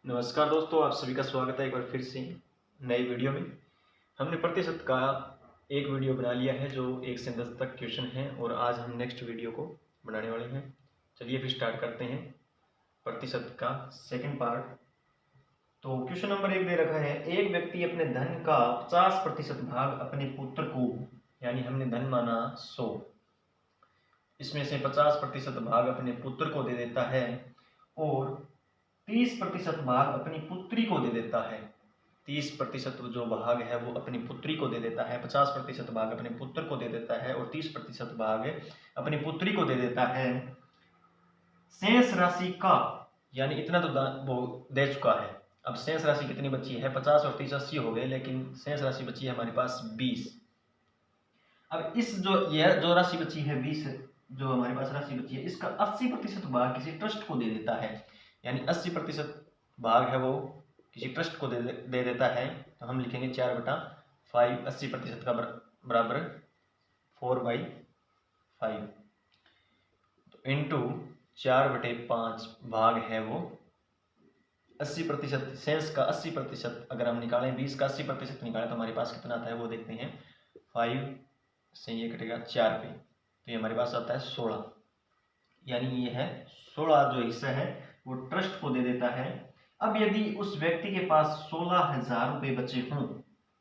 नमस्कार दोस्तों, आप सभी का स्वागत है एक बार फिर से नई वीडियो में। हमने प्रतिशत का एक वीडियो बना लिया है जो 1 से 10 तक क्वेश्चन है और आज हम नेक्स्ट वीडियो को बनाने वाले हैं। चलिए फिर स्टार्ट करते हैं प्रतिशत का सेकंड पार्ट। तो क्वेश्चन नंबर 1 दे रखा है, एक व्यक्ति अपने धन का 50% भाग अपने पुत्र को, यानी हमने धन माना 100, इसमें से 50% भाग अपने पुत्र को दे देता है और 30% भाग अपनी पुत्री को दे देता है। 30% जो भाग है वो अपनी पुत्री को दे देता है, 50% भाग अपने पुत्र को दे देता है और 30% भाग अपनी पुत्री को दे देता है। शेष राशि का, यानी इतना तो वो दे चुका है। अब शेष राशि कितनी बची है? 50 और 30 80 हो गए, लेकिन शेष राशि बची है हमारे पास 20। अब इस जो राशि बची है 20, जो हमारे पास राशि बची है, इसका 80% भाग किसी ट्रस्ट को दे देता है। यानी 80% भाग है वो किसी ट्रस्ट को दे देता है। तो हम लिखेंगे 4/5, 80% का बराबर 4/5, तो इंटू 4/5 भाग है वो 80%। शेष का 80% अगर हम निकालें, 20 का 80% निकालें तो हमारे पास कितना आता है वो देखते हैं। 5 से ये कटेगा 4 पे, तो ये हमारे पास आता है 16। यानी ये है 16 जो हिस्सा है वो ट्रस्ट को दे देता है। अब यदि उस व्यक्ति के पास 16,000 रुपये बचे हों,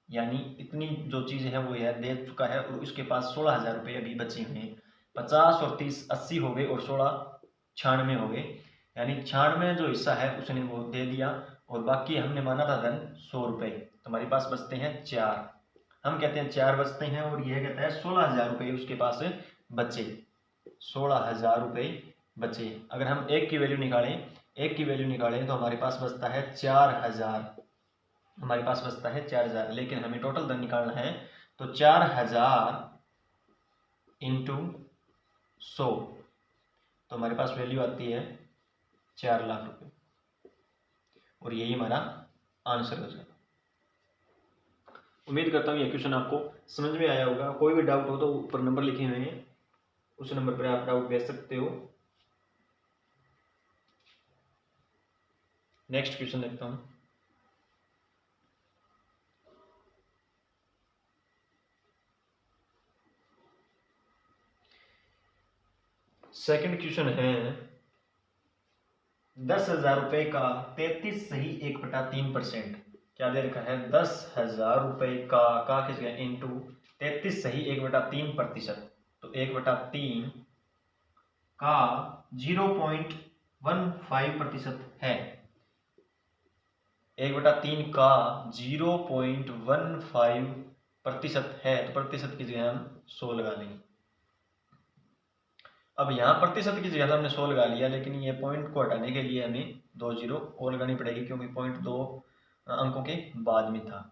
यानी इतनी जो चीज़ है वो यह दे चुका है और उसके पास 16,000 रुपये अभी बचे हुए हैं। 50 और 30 80 हो गए और 16 96 हो गए, यानी 96 जो हिस्सा है उसने वो दे दिया और बाकी हमने माना था धन 100 रुपये, तो हमारे पास बचते हैं 4। हम कहते हैं 4 बचते हैं और यह कहता है 16,000 रुपये उसके पास बचे। 16,000 रुपये बचे। अगर हम एक की वैल्यू निकालें तो हमारे पास बचता है 4,000। हमारे पास बचता है 4,000, लेकिन हमें टोटल धन निकालना है, तो 4,000 इंटू 100, तो हमारे पास वैल्यू आती है 4 लाख रुपए और यही हमारा आंसर हो जाएगा। उम्मीद करता हूँ ये क्वेश्चन आपको समझ में आया होगा। कोई भी डाउट हो तो ऊपर नंबर लिखे हुए हैं, उस नंबर पर आप डाउट भेज सकते हो। नेक्स्ट क्वेश्चन देखता हूँ। सेकंड क्वेश्चन है, 10,000 रुपये का 33 सही 1/3%। क्या दे रखा है? 10,000 रुपये का किस गया इंटू 33 सही 1/3%, तो 1/3 का 0.15% है। 1/3 का 0.15% है, तो प्रतिशत की जगह हम 100 लगा लेंगे। अब यहाँ प्रतिशत की जगह हमने 100 लगा लिया, लेकिन ये पॉइंट को हटाने के लिए हमें 2 जीरो और लगानी पड़ेगी, क्योंकि पॉइंट 2 अंकों के बाद में था।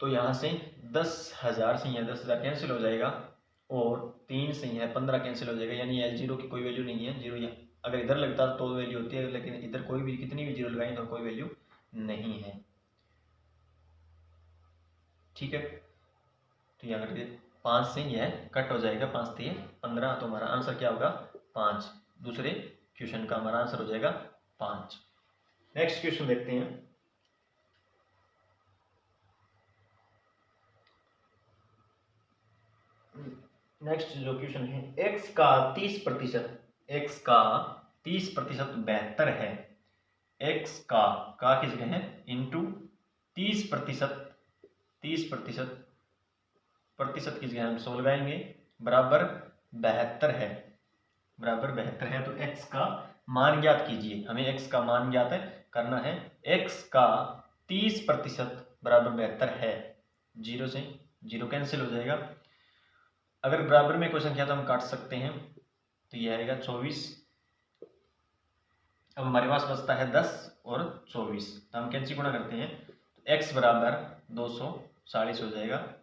तो यहाँ से 10,000 से यहाँ 10,000 कैंसिल हो जाएगा और 3 से यहाँ 15 कैंसिल हो जाएगा, यानी L0 की कोई वैल्यू नहीं है। जीरो यहाँ अगर इधर लगता तो वैल्यू होती है, लेकिन इधर कोई भी कितनी भी जीरो लगाएं तो कोई वैल्यू नहीं है। ठीक है, तो यहाँ करके 5 से यह कट हो जाएगा, 5 से 15, तो हमारा आंसर क्या होगा? 5। दूसरे क्वेश्चन का हमारा आंसर हो जाएगा 5। नेक्स्ट क्वेश्चन देखते हैं। नेक्स्ट जो क्वेश्चन है, x का 30%, x का 30% 72 है। x का किस जगह है? इंटू 30%, 30% प्रतिशत की जगह हम 100 लगाएंगे, बराबर 72 है, बराबर 72 है। तो x का मान ज्ञात कीजिए। हमें x का मान ज्ञात करना है। x का 30% बराबर 72 है। जीरो से जीरो कैंसिल हो जाएगा। अगर बराबर में कोई संख्या तो हम काट सकते हैं, तो यह आएगा 24। अब हमारे पास बचता है 10 और 24, तो हम कैंची गुणा करते हैं, तो x बराबर 240 हो जाएगा।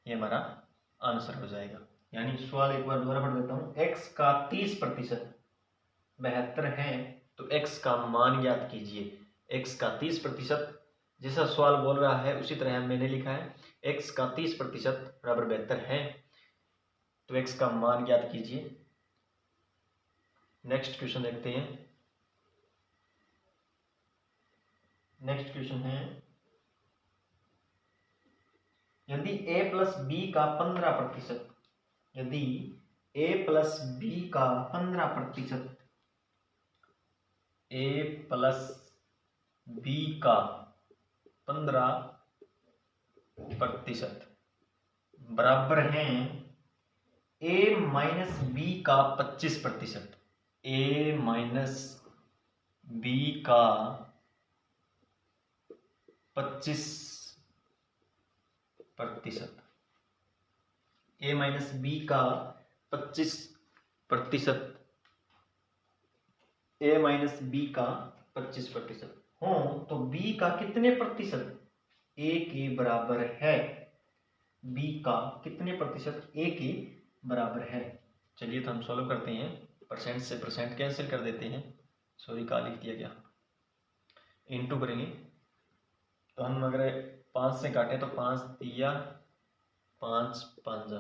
ये हमारा आंसर हो जाएगा। यानी सवाल एक बार दोबारा पढ़ देता हूँ। x का 30% 72 है, तो x का मान ज्ञात कीजिए। x का 30%, जैसा सवाल बोल रहा है उसी तरह मैंने लिखा है। x का 30% बराबर 72 है, तो x का मान ज्ञात कीजिए। नेक्स्ट क्वेश्चन देखते हैं। नेक्स्ट क्वेश्चन है, यदि a प्लस बी का 15%, यदि a प्लस बी का 15%, a प्लस बी का 15% बराबर है a माइनस बी का 25%, a माइनस बी का 25%, a माइनस बी का 25%, a माइनस बी का 25% हो तो b का कितने प्रतिशत a के बराबर है, b का कितने प्रतिशत a के बराबर है। चलिए तो हम सॉल्व करते हैं, परसेंट से परसेंट कैंसिल कर देते हैं, सॉरी का लिख दिया गया, इनटू करेंगे तो हम अगर 5 से काटें तो 5 दिया 5 5।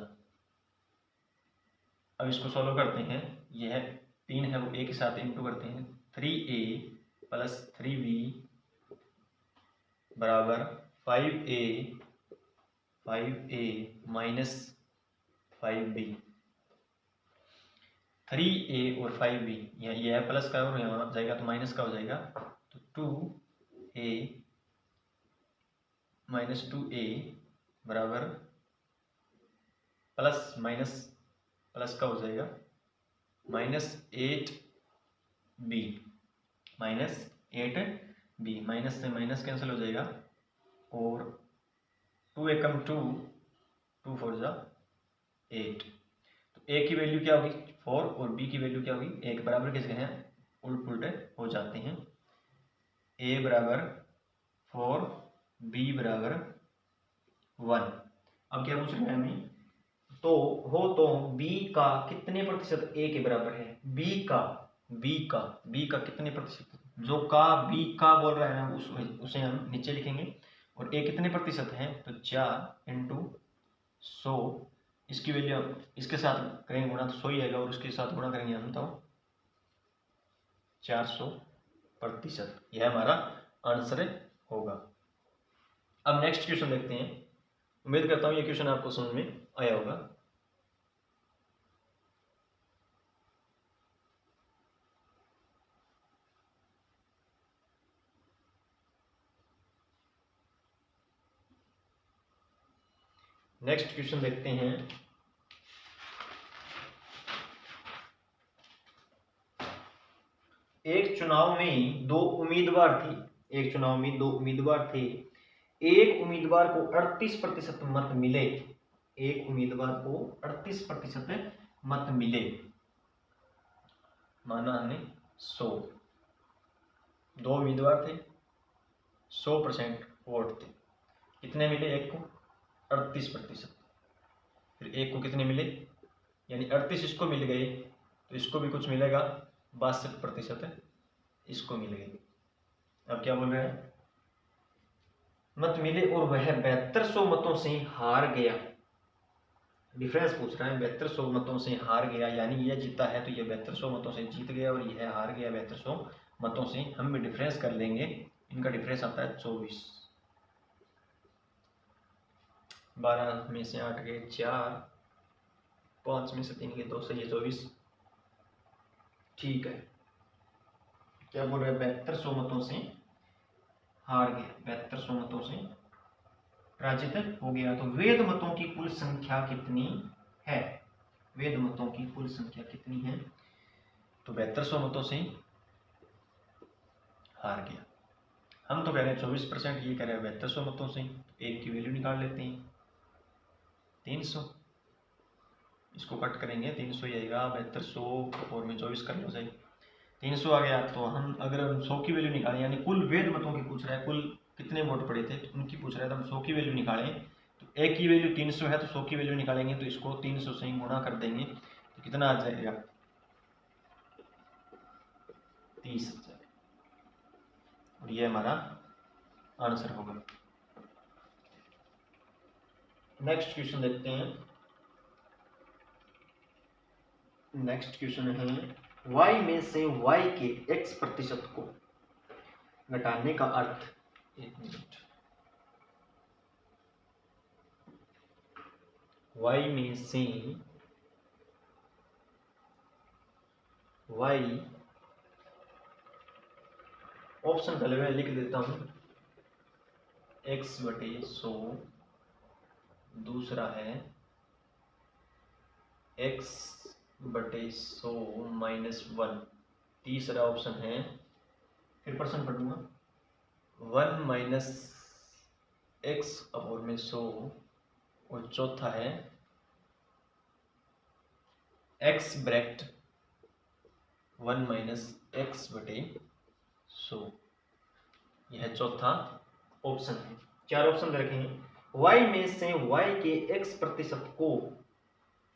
अब इसको सॉल्व करते हैं, यह 3 है वो a के साथ इनटू करते हैं, 3a प्लस 3b बराबर 5a माइनस 5b। 3a और 5b यह प्लस का और यहाँ जाएगा तो माइनस का हो जाएगा, तो 2a माइनस 2a बराबर प्लस माइनस प्लस का हो जाएगा minus 8b, minus 8b, minus से माइनस कैंसिल हो जाएगा और 2 एकम 2, 2 4 जा 8। तो a की वैल्यू क्या होगी 4 और b की वैल्यू क्या होगी 1, बराबर किसके हैं उल्ट पुल्टे हो जाते हैं, a बराबर 4 b बराबर 1। अब क्या पूछ रहा है हमें, तो b का कितने प्रतिशत a के बराबर है, b का कितने प्रतिशत, जो का b का बोल रहा है ना उसे हम नीचे लिखेंगे, और a कितने प्रतिशत है तो 4 इंटू 100, इसकी वैल्यू इसके साथ करेंगे गुणा तो 100 ही आएगा, और उसके साथ गुणा करेंगे हम तो 400%, यह हमारा आंसर होगा। अब नेक्स्ट क्वेश्चन देखते हैं, उम्मीद करता हूँ ये क्वेश्चन आपको समझ में आया होगा। नेक्स्ट क्वेश्चन देखते हैं, एक चुनाव में दो उम्मीदवार थे, एक चुनाव में दो उम्मीदवार थे, एक उम्मीदवार को 38% मत मिले, एक उम्मीदवार को 38% मत मिले, माना हमने 100, दो उम्मीदवार थे 100% वोट थे, कितने मिले एक को 38%, फिर एक को कितने मिले यानी 38 इसको मिल गए तो इसको भी कुछ मिलेगा 62% इसको मिल गए। अब क्या बोल रहे हैं, मत मिले और वह 7200 मतों से हार गया, डिफरेंस पूछ रहा है, 7200 मतों से हार गया, यानी यह जीता है तो यह 7200 मतों से जीत गया और यह हार गया 7200 मतों से। हम भी डिफरेंस कर लेंगे, इनका डिफरेंस आता है 24, 12 में से 8 गए 4, 5 में से 3 गए 2, से ये 24, ठीक है। क्या बोल रहे हैं 7200 मतों से हार गया, 7200 मतों से पराजित हो गया, तो वेद मतों की कुल संख्या कितनी है, वेद मतों की कुल संख्या कितनी है, तो 7200 मतों से हार गया। हम तो कह रहे हैं 24%, ये कह रहे हैं 7200 मतों से, एक की वैल्यू निकाल लेते हैं 300, इसको कट करेंगे 300 ही आएगा, 7200 और में 24 कर लो जाए 300 आ गया। तो हम अगर हम 100 की वैल्यू निकालें, यानी कुल वेद मतों की पूछ रहा है, कुल कितने वोट पड़े थे तो उनकी पूछ रहा है, तो हम 100 की वैल्यू निकालें, तो एक की वैल्यू 300 है तो 100 की वैल्यू निकालेंगे तो इसको 300 से गुणा कर देंगे तो कितना आ जाएगा 30,000, और ये हमारा आंसर होगा। नेक्स्ट क्वेश्चन देखते हैं, नेक्स्ट क्वेश्चन है y में से y के x प्रतिशत को घटाने का अर्थ एक मिनट, y में से y ऑप्शन पहले मैं लिख देता हूं, x/100, दूसरा है x/100 -1, तीसरा ऑप्शन है, फिर परसेंट पढ़ूंगा, 1 - x/100, और चौथा है x/1 - x/100। यह चौथा ऑप्शन है। चार ऑप्शन दे रखे हैं। y में से y के x% को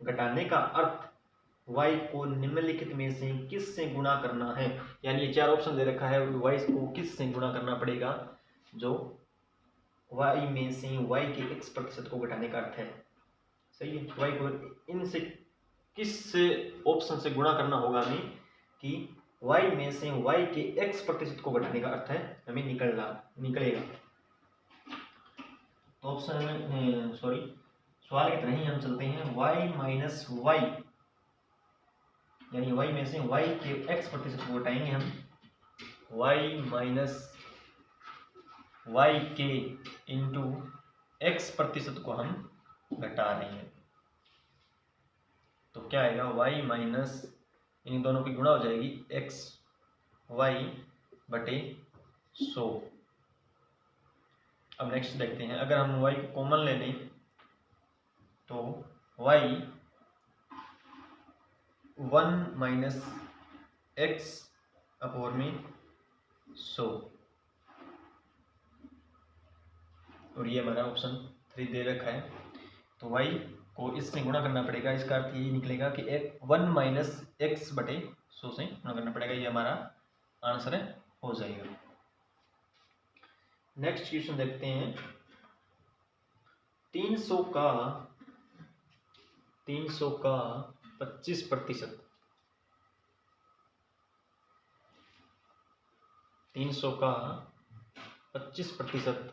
घटाने का अर्थ y को निम्नलिखित में से किस से गुणा करना है। यानी ये चार ऑप्शन दे रखा है, y को किस से गुणा करना पड़ेगा, जो y में से y के x% को घटाने का अर्थ है। सही है, y को इनसे किस से ऑप्शन से गुणा करना होगा हमें, कि y में से y के x% को घटाने का अर्थ है हमें निकलेगा। तो ऑप्शन सवाल की तरह ही हम चलते हैं। y माइनस y, यानी y में से y के x% को घटाएंगे हम, y माइनस y के इंटू x% को हम घटा रहे हैं। तो क्या आएगा, y माइनस, इन दोनों की गुणा हो जाएगी, xy/100। अब नेक्स्ट देखते हैं, अगर हम y को कॉमन ले लें तो y 1 - x/100, और ये हमारा ऑप्शन 3 दे रखा है। तो y को इससे गुणा करना पड़ेगा, इसका अर्थ ये निकलेगा कि 1 - x/100 से गुणा करना पड़ेगा, ये हमारा आंसर हो जाएगा। नेक्स्ट क्वेश्चन देखते हैं। 300 का 25%, 300 का 25%,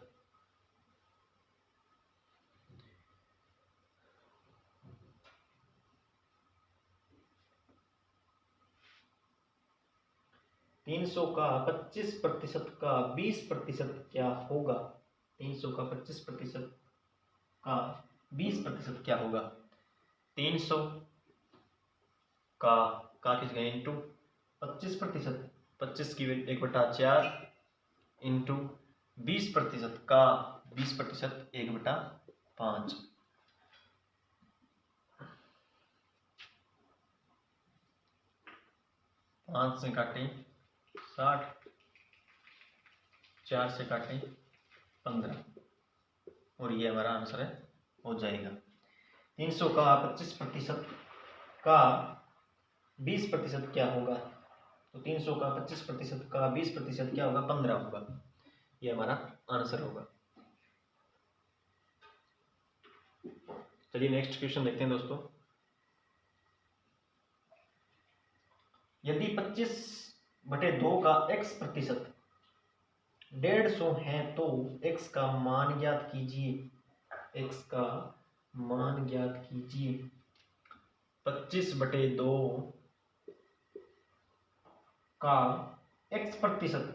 का 25% का 20% क्या होगा। 300 का 25% का 20% क्या होगा। 300 का किस गए इंटू 25%, 25 की 1/4 इंटू 20% का 20% 1/5। 5 से काटें 60, 4 से काटें 15, और ये हमारा आंसर हो जाएगा। 300 का 25% का 20% क्या होगा। तो 300 का 25% का 20% क्या होगा, 15 होगा। ये हमारा आंसर होगा। चलिए नेक्स्ट क्वेश्चन देखते हैं दोस्तों। यदि 25/2 का x% 150 है तो x का मान ज्ञात कीजिए। x का मान ज्ञात कीजिए। 25/2 का x%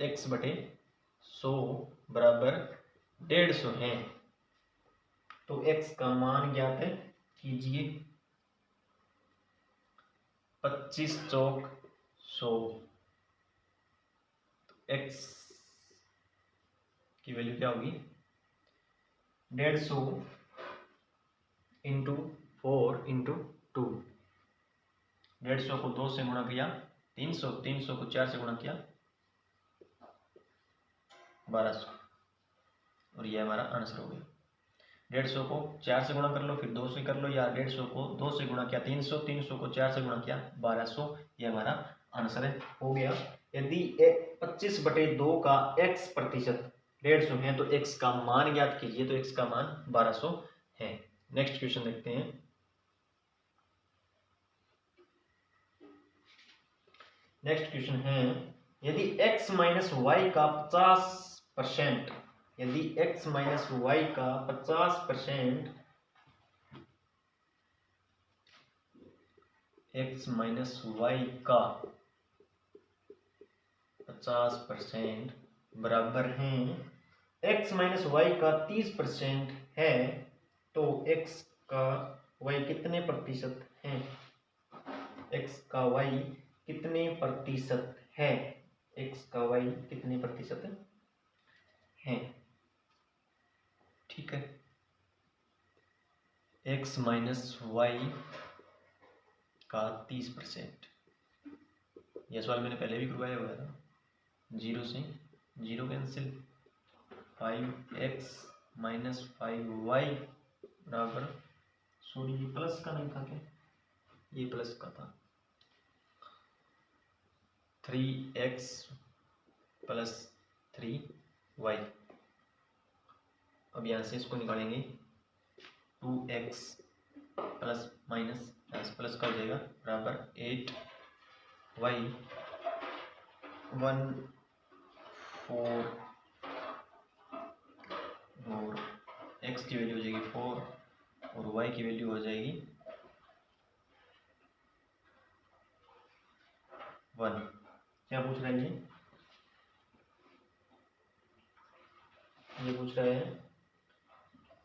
x/100 बराबर 150 है, तो x का मान ज्ञात कीजिए। 25 चौक 100, तो x की वैल्यू क्या होगी, 150 इंटू 4 इंटू 2। 150 को 2 से गुणा किया 300, 300 को 4 से गुणा किया 1200, और ये हमारा आंसर हो गया। 150 को 4 से गुणा कर लो, फिर 2 से कर लो, या 150 को 2 से गुणा किया 300, 300 को 4 से गुणा किया 1200, ये हमारा आंसर हो गया। यदि 25/2 का x% 150 है तो x का मान ज्ञात कीजिए, तो x का मान 1200 है। नेक्स्ट क्वेश्चन देखते हैं। नेक्स्ट क्वेश्चन है, यदि x माइनस वाई का 50%, यदि x माइनस वाई का 50%, x माइनस वाई का 50% बराबर है x माइनस वाई का 30% है, तो x का y कितने प्रतिशत है? x का y कितने प्रतिशत है? x का y कितने प्रतिशत है? ठीक है, x माइनस वाई का 30%। यह सवाल मैंने पहले भी करवाया हुआ था। 0 से 0 कैंसिल, 5x माइनस 5y बराबर, सॉरी ये प्लस का नहीं था क्या, ये प्लस का था, 3x प्लस 3y। अब यहाँ से इसको निकालेंगे, 2x प्लस माइनस प्लस का हो जाएगा बराबर 8y 1 4 और x की वैल्यू हो जाएगी 4 और y की वैल्यू हो जाएगी 1। क्या पूछ रहा है ये पूछ रहा है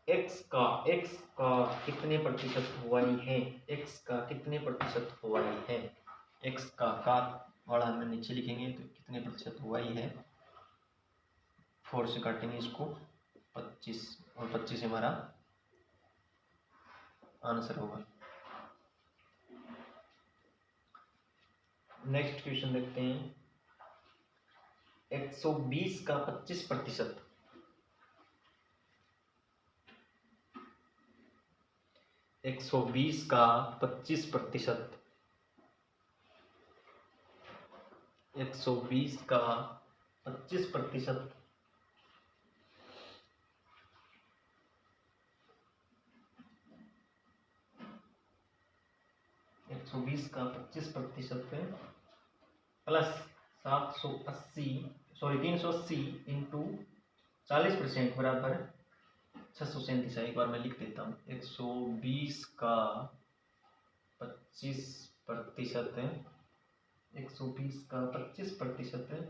x का कितने प्रतिशत y है, x का कितने प्रतिशत y है। x का वाला हम नीचे लिखेंगे तो कितने प्रतिशत y है, 4 से काटेंगे इसको 25 और 25 हमारा आंसर होगा। नेक्स्ट क्वेश्चन देखते हैं, 120 का 25%, 120 का 25%, 120 का 25%, 120 का 25% प्लस 380 इंटू 40% बराबर 637 है। एक बार मैं लिख देता हूँ, 120 का 25% है, 120 का 25% है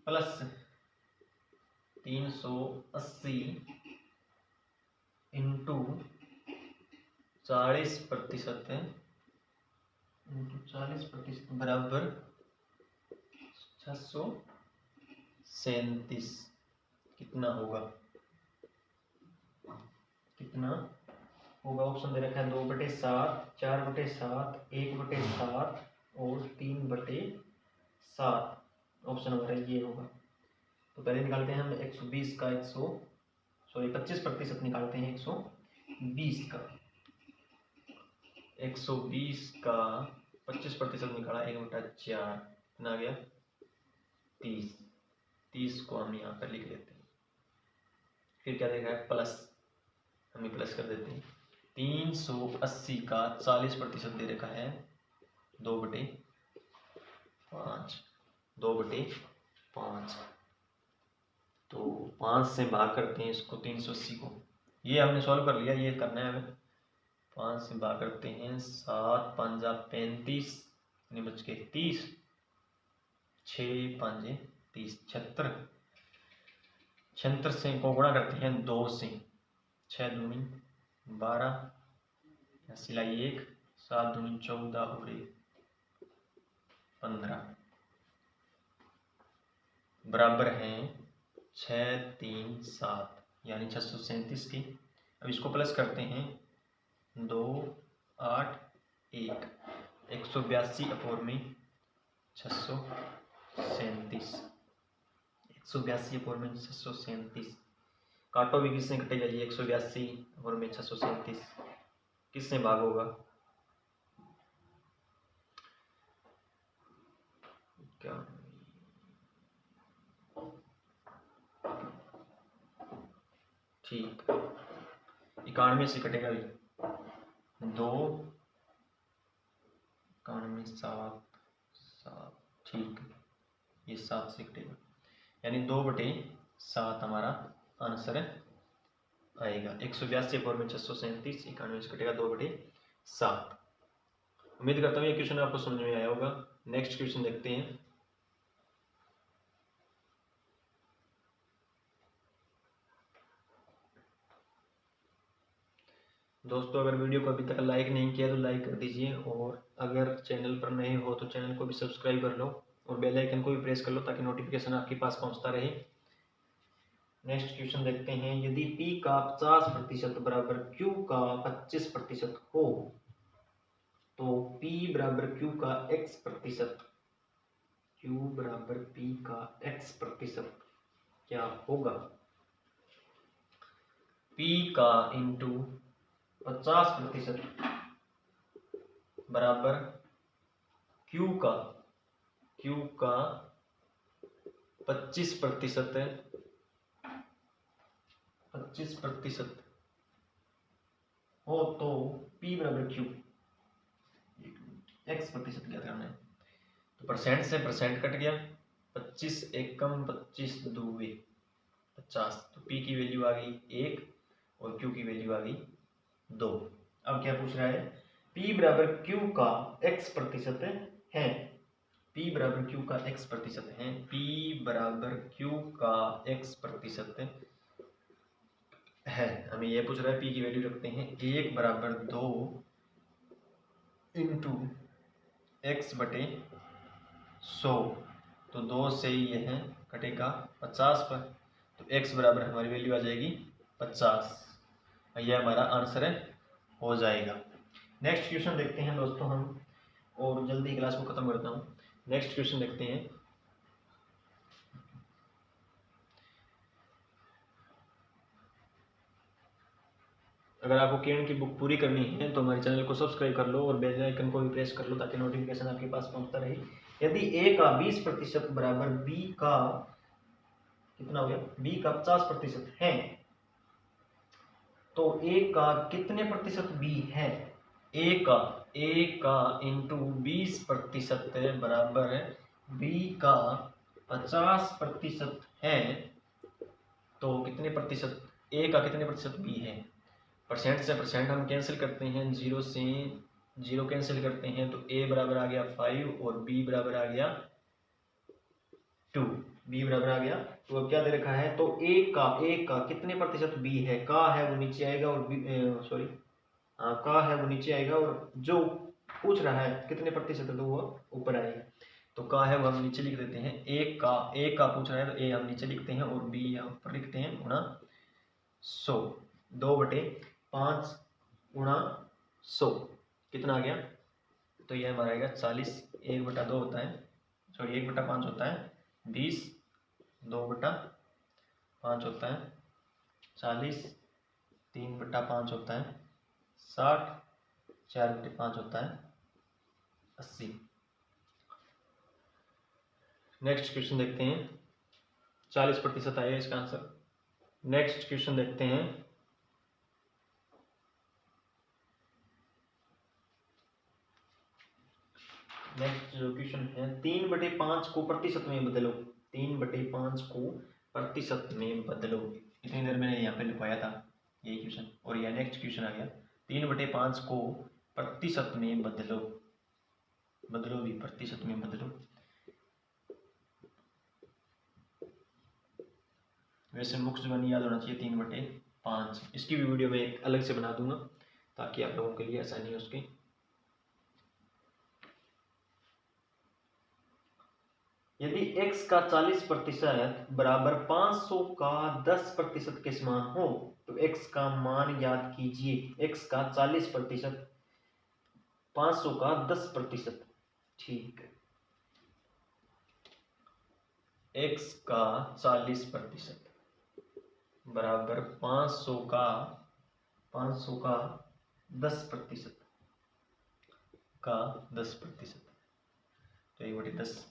प्लस 380 इंटू 40% है, इंटू 40% बराबर 637। कितना होगा, कितना होगा? ऑप्शन दे रखा है 2/7, 4/7, 1/7 और 3/7। ऑप्शन हमारा ये होगा। तो पहले निकालते हैं हम 120 का 25% निकालते हैं 120 का। 120 का 25% निकाला, 1/4 कितना आ गया 30। 30 को हम यहाँ पर लिख लेते हैं। फिर क्या देखा है, प्लस, हम प्लस कर देते हैं। 380 का 40% दे रखा है 2/5, 2/5। तो 5 से भाग करते हैं इसको, 380 को। ये हमने सॉल्व कर लिया, ये करना है हमें। 5 से भाग करते हैं, 7 5 35, कितने बच गए 30, 6 5 30, 76। 76 से को गुणा करते हैं 2 से, 6 दूनी 12, सिलाई 1, 7 दूनी 14 और 1 15 बराबर हैं 637 यानी 637 की। अब इसको प्लस करते हैं, 2 8 1, 182 अपोर में 637, 182 अपोर में 637। काटो भी किसने कटेगा जी, 182 और में 637 किससे भाग होगा? क्या ठीक, 91 से कटेगा भी, 2 91 7 7, ठीक है, ये 7 से कटेगा, यानी 2/7 हमारा आंसर आएगा। 182 और 637, 91 से कटेगा 2/7। उम्मीद करता हूँ ये क्वेश्चन आपको समझ में आया होगा। नेक्स्ट क्वेश्चन देखते हैं। दोस्तों अगर वीडियो को अभी तक लाइक नहीं किया तो लाइक कर दीजिए, और अगर चैनल पर नए हो तो चैनल को भी सब्सक्राइब कर लो और बेल आइकन को भी प्रेस कर लो ताकि नोटिफिकेशन आपके पास पहुंचता रहे। नेक्स्ट क्वेश्चन देखते हैं। यदि P का 50% बराबर Q का 25% हो तो P बराबर Q का x%, Q बराबर P का x% क्या होगा? P का इंटू 50% बराबर Q का 25% हो तो P बराबर Q x% ज्ञात करना है। तो परसेंट से परसेंट कट गया, 25 एकम 25 दूवे 50, तो P की वैल्यू आ गई 1 और Q की वैल्यू आ गई 2। अब क्या पूछ रहा है? P बराबर Q का x% है, P बराबर Q का x% है, P बराबर Q का x% है। हमें यह पूछ रहा है, P की वैल्यू रखते हैं 1 बराबर 2 इंटू x/100, तो 2 से यह कटेगा 50 पर, तो x बराबर हमारी वैल्यू आ जाएगी 50। यह हमारा आंसर हो जाएगा। नेक्स्ट क्वेश्चन देखते हैं दोस्तों हम, और जल्दी क्लास को खत्म करता हूँ। नेक्स्ट क्वेश्चन देखते हैं। अगर आपको केन की बुक पूरी करनी है तो हमारे चैनल को सब्सक्राइब कर लो और बेल आइकन को भी प्रेस कर लो ताकि नोटिफिकेशन आपके पास पहुंचता रहे। यदि A का 20% बराबर B का कितना हो गया? B का 50% है, तो A का कितने प्रतिशत B है? A का इंटू 20% बराबर B का 50% है, तो कितने प्रतिशत A का कितने प्रतिशत B है? परसेंट से परसेंट हम कैंसिल करते हैं, 0 से 0 कैंसिल करते हैं, तो A बराबर आ गया 5 और B बराबर आ गया 2, B बराबर आ गया। तो अब क्या दे रखा है? तो A का कितने प्रतिशत B है? का है वो नीचे आएगा और सॉरी का है वो नीचे आएगा, और जो पूछ रहा है कितने प्रतिशत है तो वो ऊपर आएगा। तो का है वो हम नीचे लिख देते हैं। A का पूछ रहा है तो A हम नीचे लिखते हैं और B यहाँ ऊपर लिखते हैं गुणा 100। 2/5 गुणा 100 कितना आ गया? तो ये हमारा आएगा 40। 1/2 होता है, सॉरी 1/5 होता है 20, 2/5 होता है 40, 3/5 होता है 60, 4/5 होता है 80। नेक्स्ट क्वेश्चन देखते हैं। 40% आया इसका आंसर। नेक्स्ट क्वेश्चन देखते हैं। नेक्स्ट जो क्वेश्चन है, 3/5 को प्रतिशत में बदलो। 3/5 को प्रतिशत में बदलो। इतनी देर मैंने यहाँ पे लिखवाया था यही क्वेश्चन, और यह नेक्स्ट क्वेश्चन आ गया। 3/5 को प्रतिशत में बदलो, बदलो भी प्रतिशत में बदलो। वैसे मुख्य जुबानी याद होना चाहिए 3/5। इसकी भी वीडियो में एक अलग से बना दूंगा ताकि आप लोगों के लिए आसानी हो उसकी। यदि x का 40% बराबर 500 का 10% के समान हो तो x का मान ज्ञात कीजिए। x का 40%, 500 का 10%, ठीक है। x का 40% बराबर 500 का 10% का 10%, तो 1/10।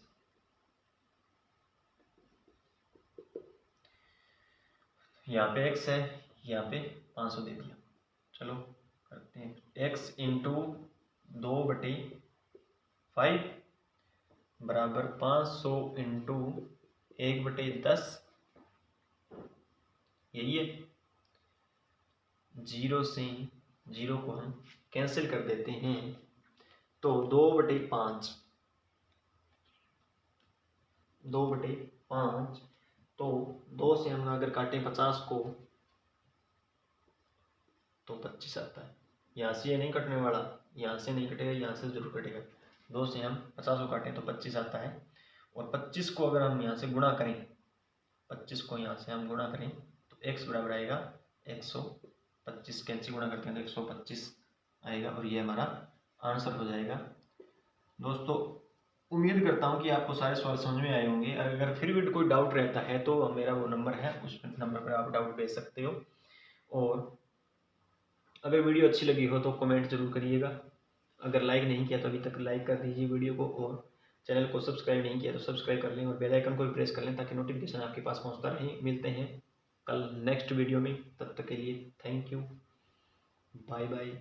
यहाँ पे x है, यहाँ पे 500 दे दिया। चलो करते हैं। x इंटू 2/5 बराबर 500 इंटू 1/10, यही है। 0 से 0 को हम कैंसिल कर देते हैं, तो 2/5, 2/5, तो 2 से हम अगर काटें 50 को तो 25 आता है। यहाँ से ये नहीं कटने वाला, यहाँ से नहीं कटेगा, यहाँ से जरूर कटेगा। 2 से हम 50 को काटें तो 25 आता है। और 25 को अगर हम यहाँ से गुणा करें, 25 को यहाँ से हम गुणा करें तो x बराबर आएगा 125, कैंसिल गुणा करते हैं तो 125 आएगा और ये हमारा आंसर हो जाएगा। दोस्तों उम्मीद करता हूँ कि आपको सारे सवाल समझ में आए होंगे। अगर फिर भी कोई डाउट रहता है तो मेरा वो नंबर है, उस नंबर पर आप डाउट भेज सकते हो। और अगर वीडियो अच्छी लगी हो तो कमेंट जरूर करिएगा। अगर लाइक नहीं किया तो अभी तक लाइक कर दीजिए वीडियो को, और चैनल को सब्सक्राइब नहीं किया तो सब्सक्राइब कर लें और बेल आइकन को भी प्रेस कर लें ताकि नोटिफिकेशन आपके पास पहुंचता रहे। मिलते हैं कल नेक्स्ट वीडियो में, तब तक के लिए थैंक यू, बाय बाय।